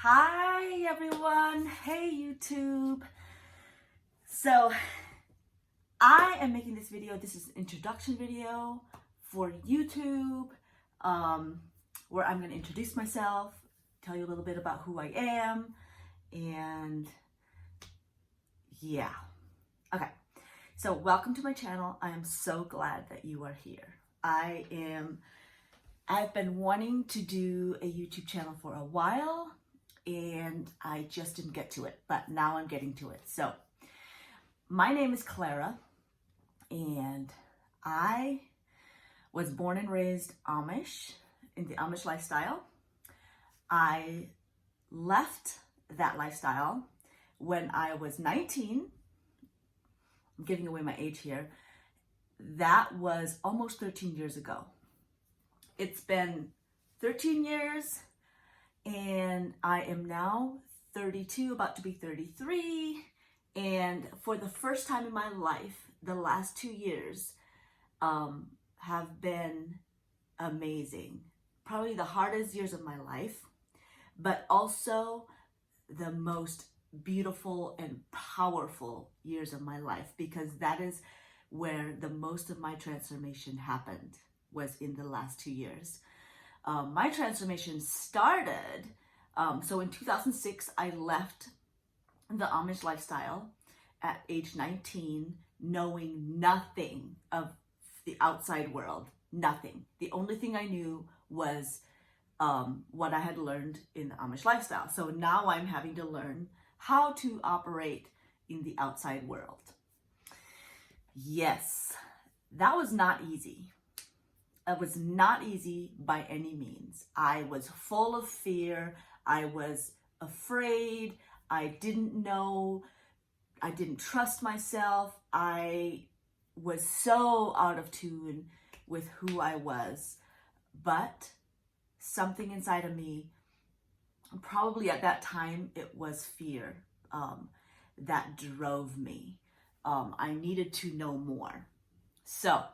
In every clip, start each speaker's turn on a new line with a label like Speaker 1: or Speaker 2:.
Speaker 1: Hi everyone, hey YouTube. So I am making this video. This is an introduction video for YouTube, where I'm going to introduce myself, tell you a little bit about who I am, and yeah. Okay, so welcome to my channel. I am so glad that you are here. I've been wanting to do a YouTube channel for a while, and I just didn't get to it, but now I'm getting to it. So my name is Clara, and I was born and raised Amish, in the Amish lifestyle. I left that lifestyle when I was 19. I'm giving away my age here. That was almost 13 years ago. It's been 13 years, and I am now 32, about to be 33. And for the first time in my life, the last 2 years have been amazing. Probably the hardest years of my life, but also the most beautiful and powerful years of my life, because that is where the most of my transformation happened, was in the last 2 years. My transformation started, so in 2006, I left the Amish lifestyle at age 19, knowing nothing of the outside world, nothing. The only thing I knew was what I had learned in the Amish lifestyle. So now I'm having to learn how to operate in the outside world. Yes, that was not easy. It was not easy by any means. I was full of fear. I was afraid. I didn't know. I didn't trust myself. I was so out of tune with who I was. But something inside of me, probably at that time, it was fear that drove me. I needed to know more. So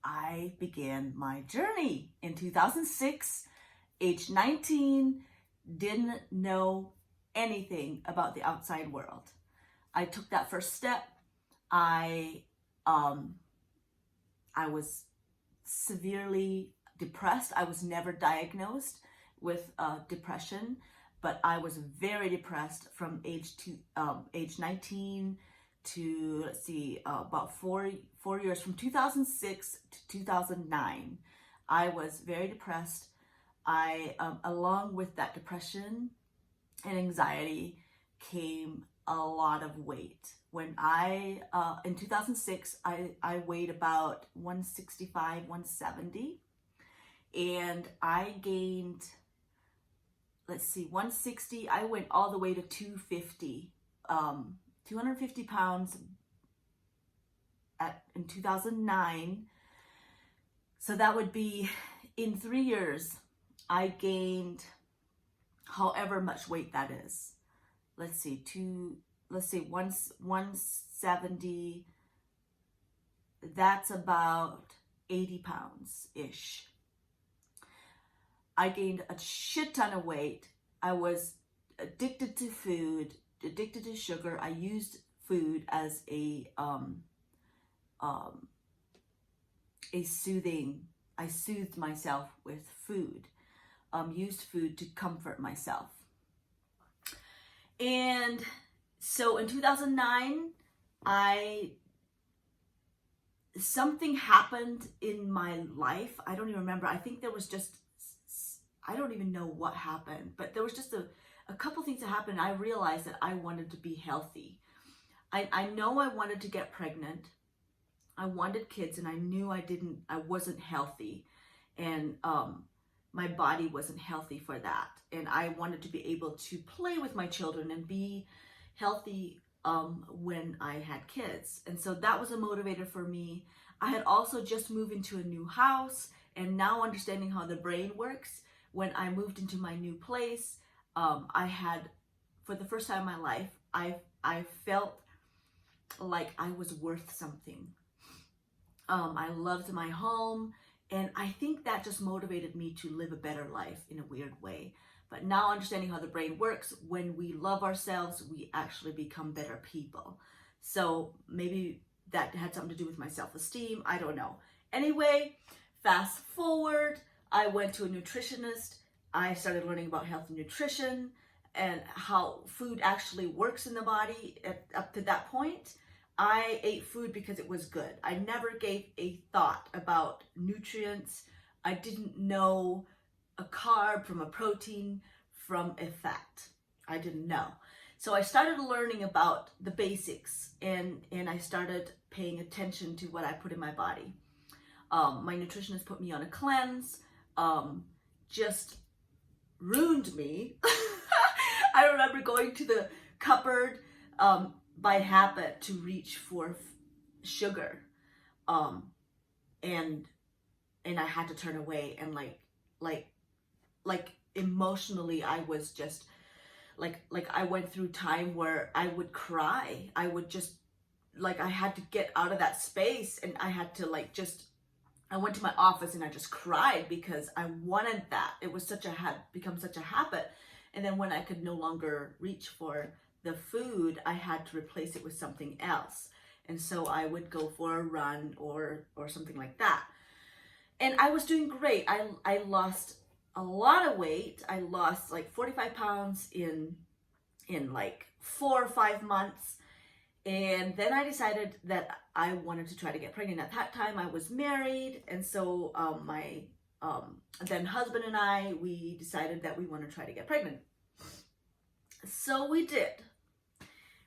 Speaker 1: I began my journey in 2006, age 19, didn't know anything about the outside world. I took that first step. I was severely depressed. I was never diagnosed with depression, but I was very depressed from age 19 to, let's see, about four years, from 2006 to 2009. I was very depressed. Along with that depression and anxiety came a lot of weight. When in 2006, I weighed about 165, 170, and I gained, let's see, 160, I went all the way to 250, 250 pounds in 2009. So that would be, in 3 years, I gained however much weight that is. Let's see, 170, that's about 80 pounds-ish. I gained a shit ton of weight. I was addicted to food, addicted to sugar. I used food as a soothing. I soothed myself with food. Used food to comfort myself. And so in 2009, something happened in my life. I don't even remember. I think there was just, I don't even know what happened, but there was just a couple things that happened. I realized that I wanted to be healthy. I know I wanted to get pregnant. I wanted kids, and I knew I wasn't healthy, and my body wasn't healthy for that. And I wanted to be able to play with my children and be healthy when I had kids. And so that was a motivator for me. I had also just moved into a new house, and now understanding how the brain works, when I moved into my new place, I had, for the first time in my life, I felt like I was worth something. I loved my home, And I think that just motivated me to live a better life in a weird way. But now understanding how the brain works, when we love ourselves, we actually become better people. So maybe that had something to do with my self-esteem. I don't know. Anyway, fast forward, I went to a nutritionist. I started learning about health and nutrition and how food actually works in the body. Up to that point, I ate food because it was good. I never gave a thought about nutrients. I didn't know a carb from a protein from a fat. I didn't know. So I started learning about the basics, and I started paying attention to what I put in my body. My nutritionist put me on a cleanse, just ruined me. I remember going to the cupboard by habit to reach for sugar, and I had to turn away, and like emotionally I was just like I went through time where I would cry. I would just I had to get out of that space, and I had to I went to my office and I just cried because I wanted that. It was become such a habit. And then when I could no longer reach for the food, I had to replace it with something else. And so I would go for a run or something like that. And I was doing great. I lost a lot of weight. I lost 45 pounds in 4 or 5 months. And then I decided that I wanted to try to get pregnant. At that time, I was married. And so my then husband and I, we decided that we want to try to get pregnant. So we did.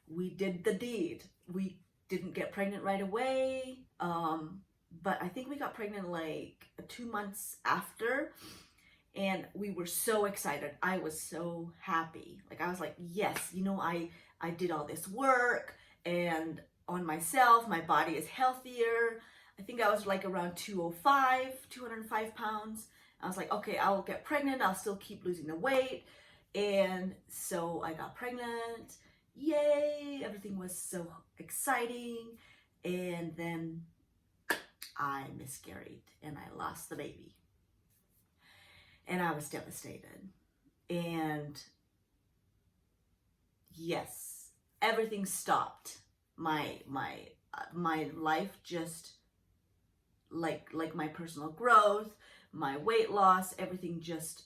Speaker 1: We did the deed. We didn't get pregnant right away. But I think we got pregnant 2 months after. And we were so excited. I was so happy. I was like, yes, I did all this work and on myself, my body is healthier. I think I was around 205 pounds. I was like, okay, I'll get pregnant. I'll still keep losing the weight. And so I got pregnant. Yay. Everything was so exciting. And then I miscarried and I lost the baby. And I was devastated. And yes, everything stopped. My life just like my personal growth, my weight loss, everything just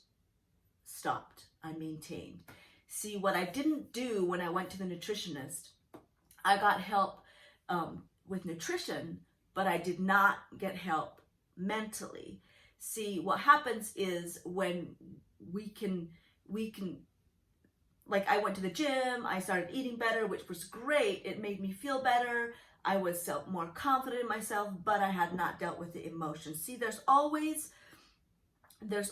Speaker 1: stopped. I maintained. See, what I didn't do when I went to the nutritionist, I got help with nutrition, but I did not get help mentally. See, what happens is when we can I went to the gym, I started eating better, which was great. It made me feel better. I was more confident in myself, but I had not dealt with the emotions. See, there's always a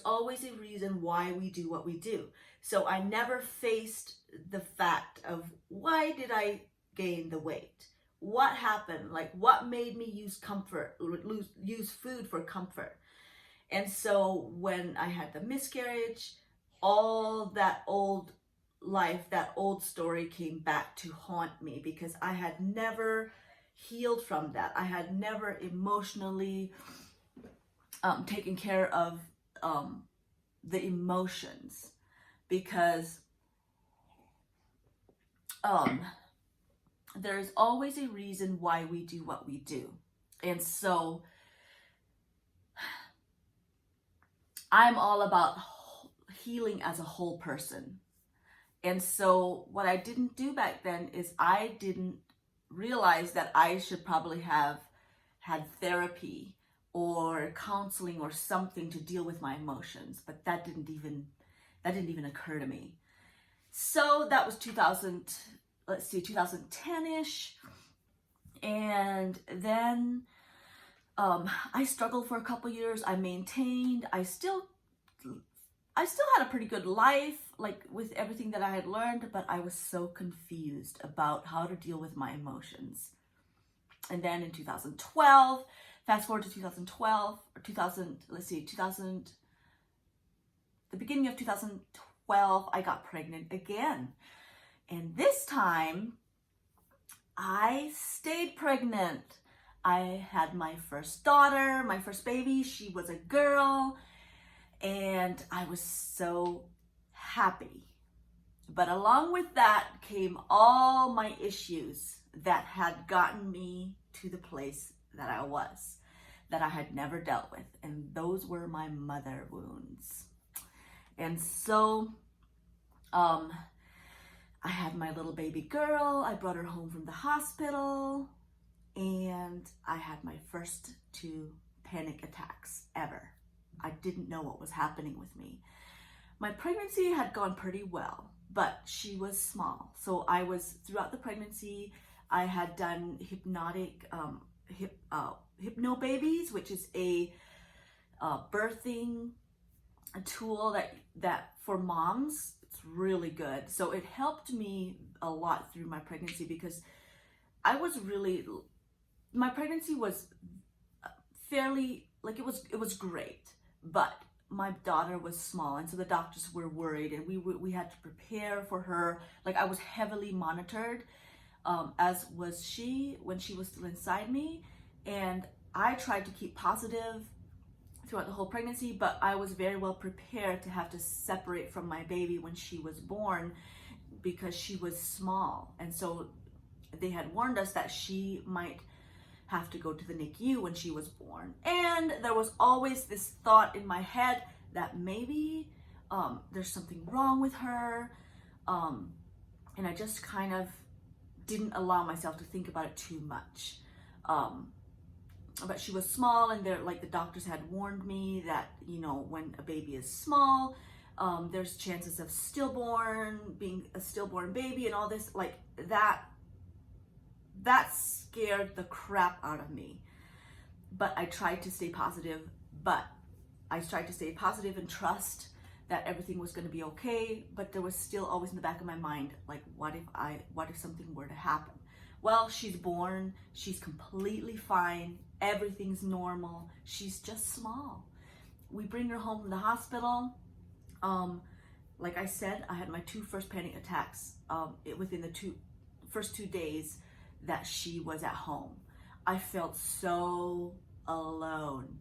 Speaker 1: reason why we do what we do. So I never faced the fact of why did I gain the weight? What happened? What made me use food for comfort? And so when I had the miscarriage, all that old life, that old story came back to haunt me because I had never healed from that. I had never emotionally taken care of the emotions because there's always a reason why we do what we do. And so I'm all about healing as a whole person. And so what I didn't do back then is I didn't realize that I should probably have had therapy or counseling or something to deal with my emotions, but that didn't even occur to me. So that was 2010-ish. And then I struggled for a couple years. I maintained. I still had a pretty good life, with everything that I had learned, but I was so confused about how to deal with my emotions. And then in 2012, fast forward to 2012, or 2000, the beginning of 2012, I got pregnant again. And this time, I stayed pregnant. I had my first daughter, my first baby. She was a girl, and I was so happy. But along with that came all my issues that had gotten me to the place that I was, that I had never dealt with. And those were my mother wounds. And so, I had my little baby girl. I brought her home from the hospital, and I had my first 2 panic attacks ever. I didn't know what was happening with me. My pregnancy had gone pretty well, but she was small. So I was, throughout the pregnancy, I had done hypno babies, which is a birthing tool that for moms, it's really good. So it helped me a lot through my pregnancy, because my pregnancy was fairly, like, it was great, but my daughter was small, and so the doctors were worried, and we had to prepare for her. Like, I was heavily monitored, as was she when she was still inside me, and I tried to keep positive throughout the whole pregnancy, but I was very well prepared to have to separate from my baby when she was born, because she was small. And so they had warned us that she might have to go to the NICU when she was born. And there was always this thought in my head that maybe there's something wrong with her. And I just kind of didn't allow myself to think about it too much. But she was small, and the doctors had warned me that, when a baby is small, there's chances of being a stillborn baby, and all this, like, that scared the crap out of me. But I tried to stay positive, and trust that everything was going to be okay. But there was still always in the back of my mind, like, what if something were to happen? Well, she's born, she's completely fine, everything's normal, she's just small. We bring her home from the hospital. Like I said, I had my 2 first panic attacks within the first 2 days that she was at home. I felt so alone.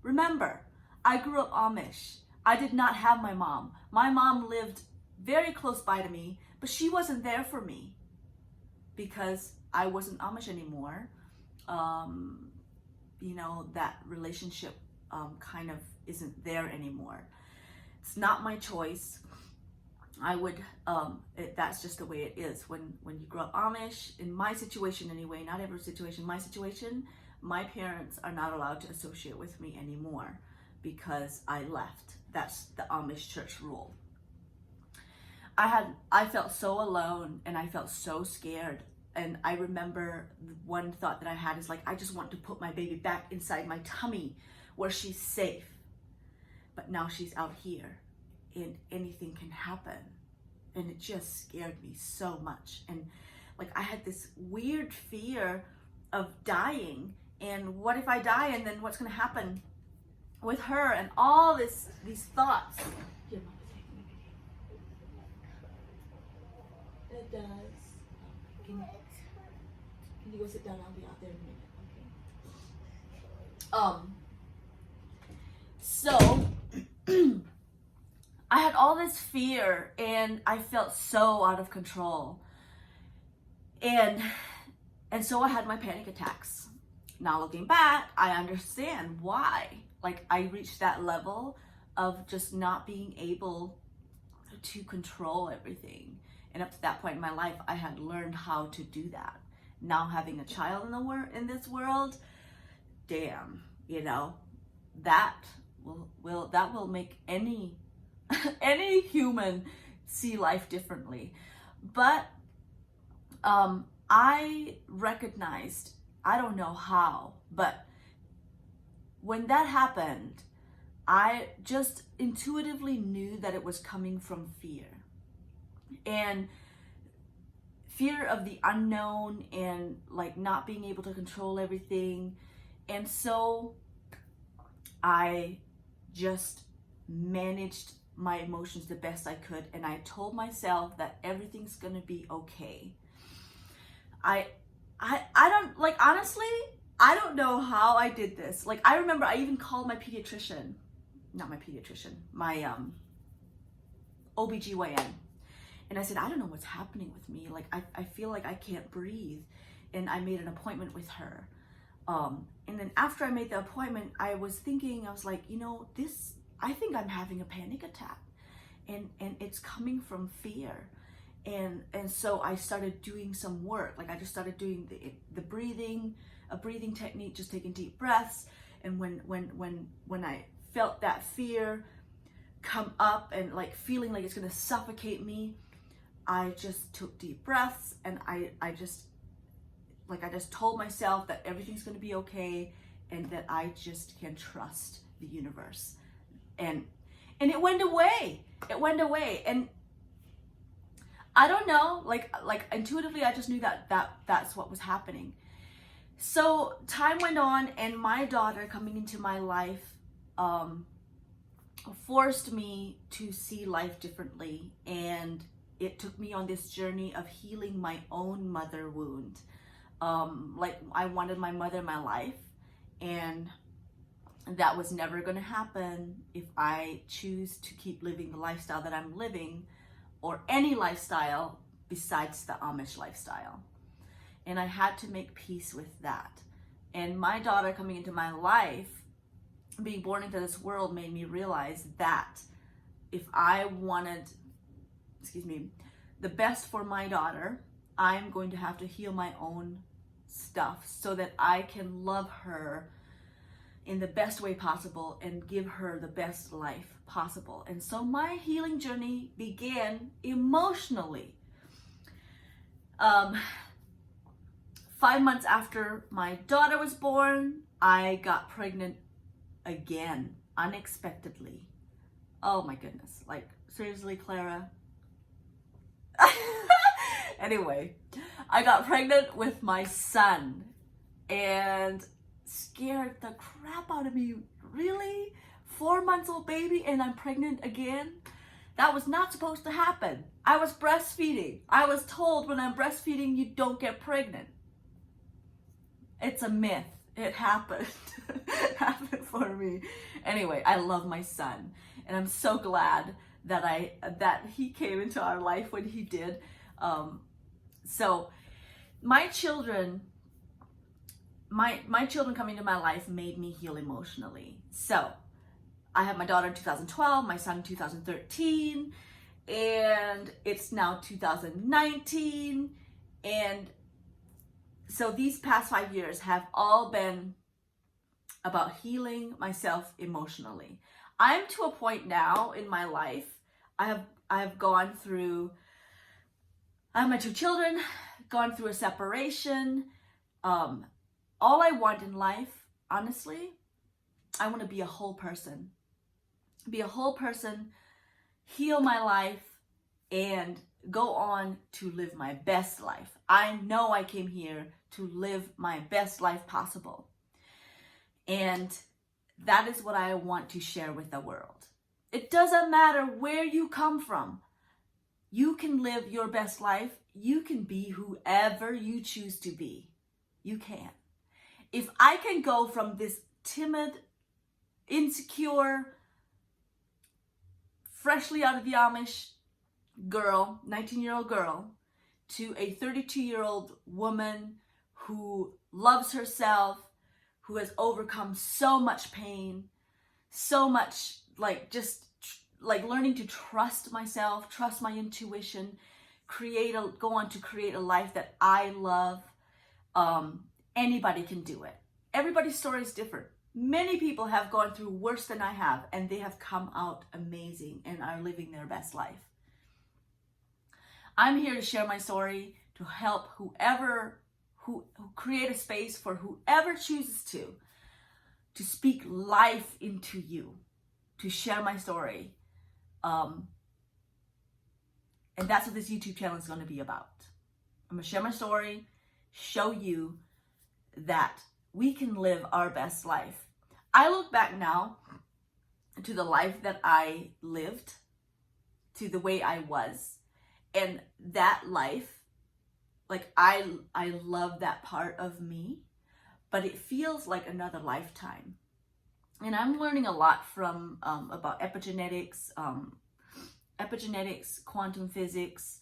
Speaker 1: Remember, I grew up Amish. I did not have my mom. My mom lived very close by to me, but she wasn't there for me, because I wasn't Amish anymore. That relationship kind of isn't there anymore. It's not my choice. That's just the way it is. When you grow up Amish, in my situation anyway, not every situation, my situation, my parents are not allowed to associate with me anymore because I left. That's the Amish church rule. I felt so alone, and I felt so scared. And I remember one thought that I had is, like, I just want to put my baby back inside my tummy where she's safe. But now she's out here, and anything can happen. And it just scared me so much. And, like, I had this weird fear of dying. And what if I die, and then what's going to happen with her, and all these thoughts. Here, Mama, take me. It does. Can you go sit down? I'll be out there in a minute. Okay. So I had all this fear, and I felt so out of control. And so I had my panic attacks. Now looking back, I understand why. Like, I reached that level of just not being able to control everything. And up to that point in my life, I had learned how to do that. Now having a child in this world, damn, that will make any human see life differently. But I recognized, I don't know how, but when that happened, I just intuitively knew that it was coming from fear. And fear of the unknown, and, like, not being able to control everything. And so I just managed my emotions the best I could, and I told myself that everything's gonna be okay. I don't, like, honestly, I don't know how I did this. Like, I remember I even called my pediatrician, not my pediatrician, my OBGYN. And I said, I don't know what's happening with me. Like, I feel like I can't breathe. And I made an appointment with her. And then after I made the appointment, I was like, I think I'm having a panic attack. And it's coming from fear. And so I started doing some work. Like, I just started doing the breathing, a breathing technique, just taking deep breaths. And when I felt that fear come up and like feeling like it's gonna suffocate me, I just took deep breaths, and I just told myself that everything's gonna be okay, and that I just can trust the universe. And it went away. It went away. And I don't know, like intuitively, I just knew that's what was happening. So time went on, and my daughter coming into my life forced me to see life differently, and it took me on this journey of healing my own mother wound. Like, I wanted my mother in my life, and that was never going to happen if I choose to keep living the lifestyle that I'm living, or any lifestyle besides the Amish lifestyle. And I had to make peace with that. And my daughter coming into my life, being born into this world, made me realize that if I wanted, the best for my daughter, I'm going to have to heal my own stuff so that I can love her in the best way possible and give her the best life possible. And so my healing journey began emotionally. 5 months after my daughter was born, I got pregnant again, unexpectedly. Oh my goodness, like, seriously, Clara? Anyway, I got pregnant with my son, and scared the crap out of me. Really? 4 months old baby, and I'm pregnant again? That was not supposed to happen. I was breastfeeding. I was told when I'm breastfeeding, you don't get pregnant. It's a myth. It happened. It happened for me. Anyway, I love my son, and I'm so glad that he came into our life when he did. So my children coming to my life made me heal emotionally. So I had my daughter in 2012, my son in 2013, and it's now 2019. And so these past 5 years have all been about healing myself emotionally. I'm to a point now in my life, I have gone through, I have my 2 children, gone through a separation. All I want in life, honestly, I want to be a whole person. Be a whole person, heal my life, and go on to live my best life. I know I came here to live my best life possible. And that is what I want to share with the world. It doesn't matter where you come from. You can live your best life. You can be whoever you choose to be. You can. If I can go from this timid, insecure, freshly out of the Amish girl, 19-year-old girl, to a 32-year-old woman who loves herself, who has overcome so much pain, so much, just learning to trust myself, trust my intuition, go on to create a life that I love. Anybody can do it. Everybody's story is different. Many people have gone through worse than I have, and they have come out amazing and are living their best life. I'm here to share my story, to help who create a space for whoever chooses to speak life into you, to share my story. And that's what this YouTube channel is going to be about. I'm going to share my story, show you that we can live our best life. I look back now to the life that I lived, to the way I was, and that life, I love that part of me, but it feels like another lifetime. And I'm learning a lot from about epigenetics, quantum physics,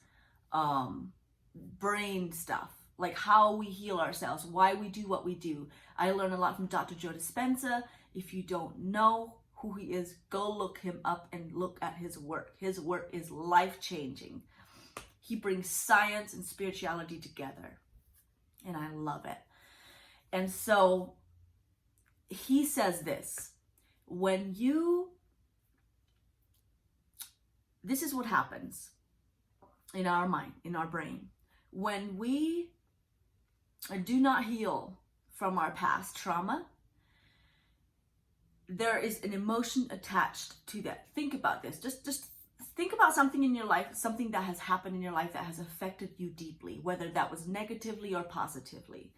Speaker 1: brain stuff, like how we heal ourselves, why we do what we do. I learn a lot from Dr. Joe Dispenza. If you don't know who he is, go look him up and look at his work. His work is life-changing. He brings science and spirituality together, and I love it. And so he says this, this is what happens in our mind, in our brain. When we do not heal from our past trauma, there is an emotion attached to that. Think about this. Just think about something in your life, something that has happened in your life that has affected you deeply, whether that was negatively or positively.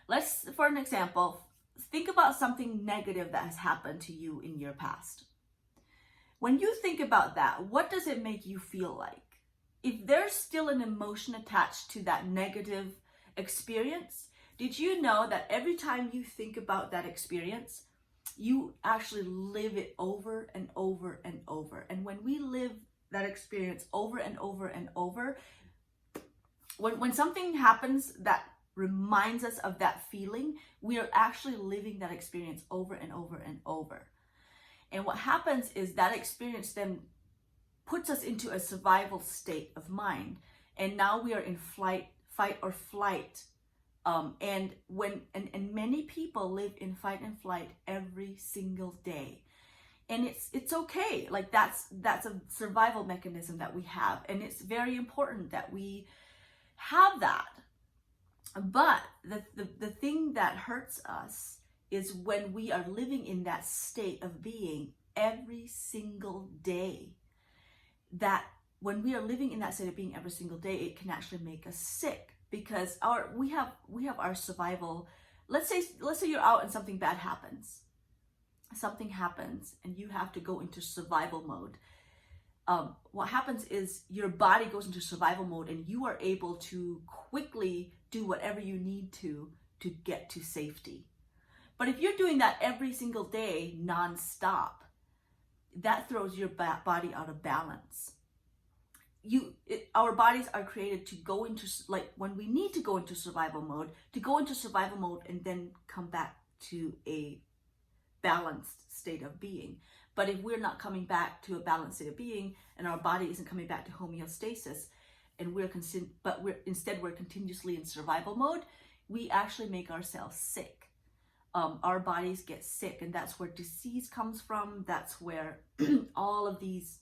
Speaker 1: Let's, for an example, think about something negative that has happened to you in your past. When you think about that, what does it make you feel like? If there's still an emotion attached to that negative experience, did you know that every time you think about that experience, you actually live it over and over and over? And when we live that experience over and over and over, when something happens that reminds us of that feeling, we are actually living that experience over and over and over. And what happens is that experience then puts us into a survival state of mind. And now we are in fight or flight. And many people live in fight and flight every single day. And it's okay. Like that's a survival mechanism that we have. And it's very important that we have that. But the thing that hurts us is when we are living in that state of being every single day. That when we are living in that state of being every single day, it can actually make us sick, because we have our survival. Let's say you're out and something bad happens. Something happens and you have to go into survival mode. What happens is your body goes into survival mode and you are able to quickly do whatever you need to get to safety. But if you're doing that every single day nonstop, that throws your body out of balance. Our bodies are created to go into, like when we need to go into survival mode, and then come back to a balanced state of being. But if we're not coming back to a balanced state of being, and our body isn't coming back to homeostasis, and instead we're continuously in survival mode, we actually make ourselves sick. Our bodies get sick, and that's where disease comes from. That's where all of these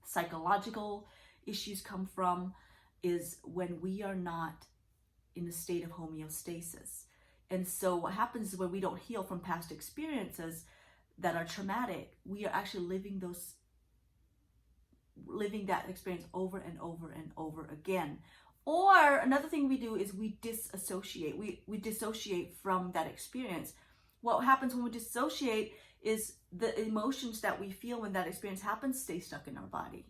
Speaker 1: psychological issues come from, is when we are not in a state of homeostasis. And so what happens is when we don't heal from past experiences that are traumatic, we are actually living that experience over and over and over again. Or another thing we do is we disassociate. We dissociate from that experience. What happens when we dissociate is the emotions that we feel when that experience happens stay stuck in our body.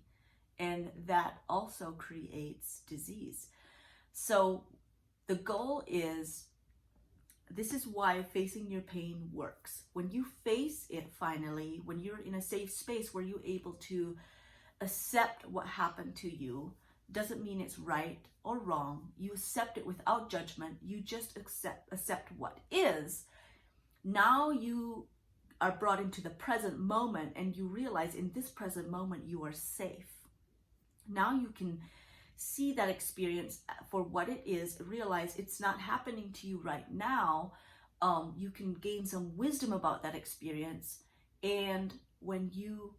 Speaker 1: And that also creates disease. So the goal is, this is why facing your pain works. When you face it finally, when you're in a safe space where you're able to accept what happened to you, doesn't mean it's right or wrong. You accept it without judgment. You just accept what is. Now you are brought into the present moment, and you realize in this present moment you are safe. Now you can see that experience for what it is, realize it's not happening to you right now. You can gain some wisdom about that experience. And when you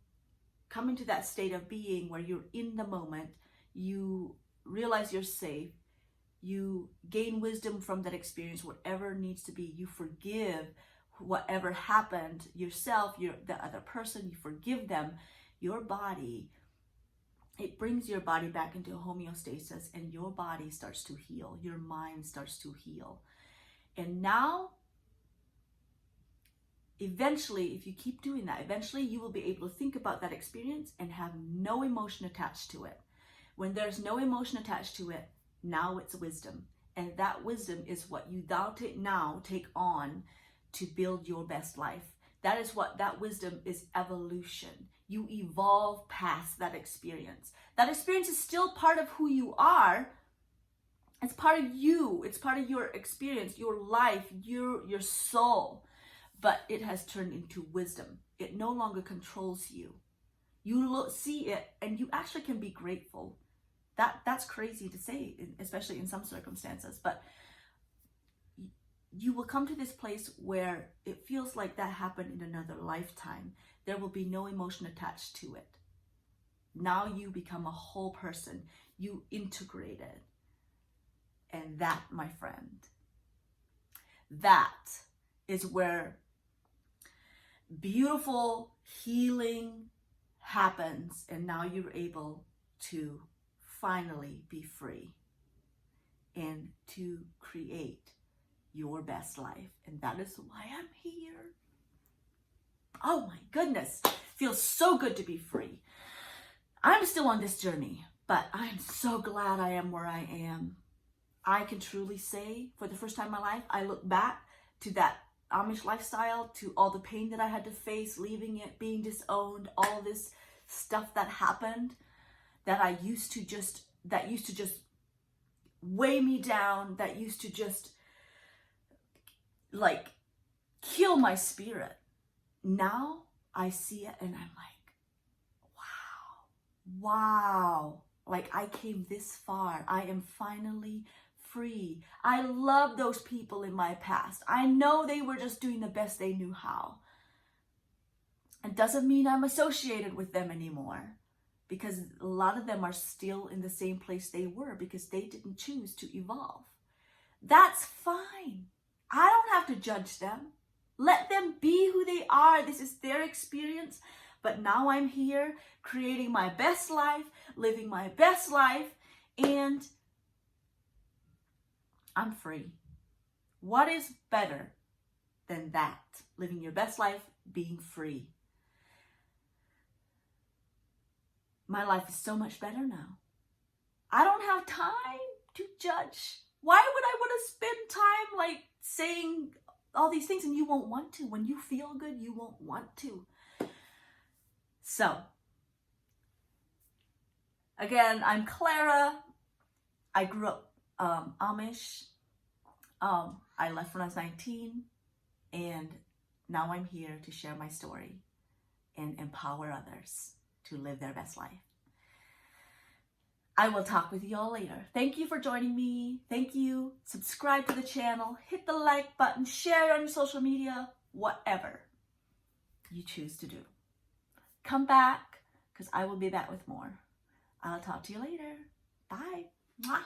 Speaker 1: come into that state of being where you're in the moment, you realize you're safe, you gain wisdom from that experience, whatever needs to be, you forgive whatever happened, yourself, the other person, you forgive them, your body, it brings your body back into homeostasis, and your body starts to heal, your mind starts to heal. And now, eventually, if you keep doing that, eventually you will be able to think about that experience and have no emotion attached to it. When there's no emotion attached to it, now it's wisdom. And that wisdom is what you now take on to build your best life. That is what that wisdom is: evolution. You evolve past that experience. That experience is still part of who you are. It's part of you. It's part of your experience, your life, your soul. But it has turned into wisdom. It no longer controls you. You see it, and you actually can be grateful. That's crazy to say, especially in some circumstances. But you will come to this place where it feels like that happened in another lifetime. There will be no emotion attached to it. Now you become a whole person. You integrate it. And that, my friend, that is where beautiful healing happens. And now you're able to finally be free and to create your best life. And that is why I'm here. Oh my goodness. Feels so good to be free. I'm still on this journey, but I'm so glad I am where I am. I can truly say, for the first time in my life, I look back to that Amish lifestyle, to all the pain that I had to face, leaving it, being disowned, all this stuff that happened that used to just weigh me down, that used to just like kill my spirit. Now I see it and I'm like, wow, like I came this far. I am finally free. I love those people in my past. I know they were just doing the best they knew how. It doesn't mean I'm associated with them anymore, because a lot of them are still in the same place they were because they didn't choose to evolve. That's fine. I don't have to judge them. Let them be who they are. This is their experience. But now I'm here creating my best life, living my best life, and I'm free. What is better than that? Living your best life, being free. My life is so much better now. I don't have time to judge. Why would I want to spend time like saying all these things and you won't want to? When you feel good, you won't want to. So, again, I'm Clara. I grew up Amish. I left when I was 19, and now I'm here to share my story and empower others to live their best life. I will talk with you all later. Thank you for joining me. Thank you. Subscribe to the channel. Hit the like button. Share it on your social media. Whatever you choose to do. Come back, because I will be back with more. I'll talk to you later. Bye. Mwah.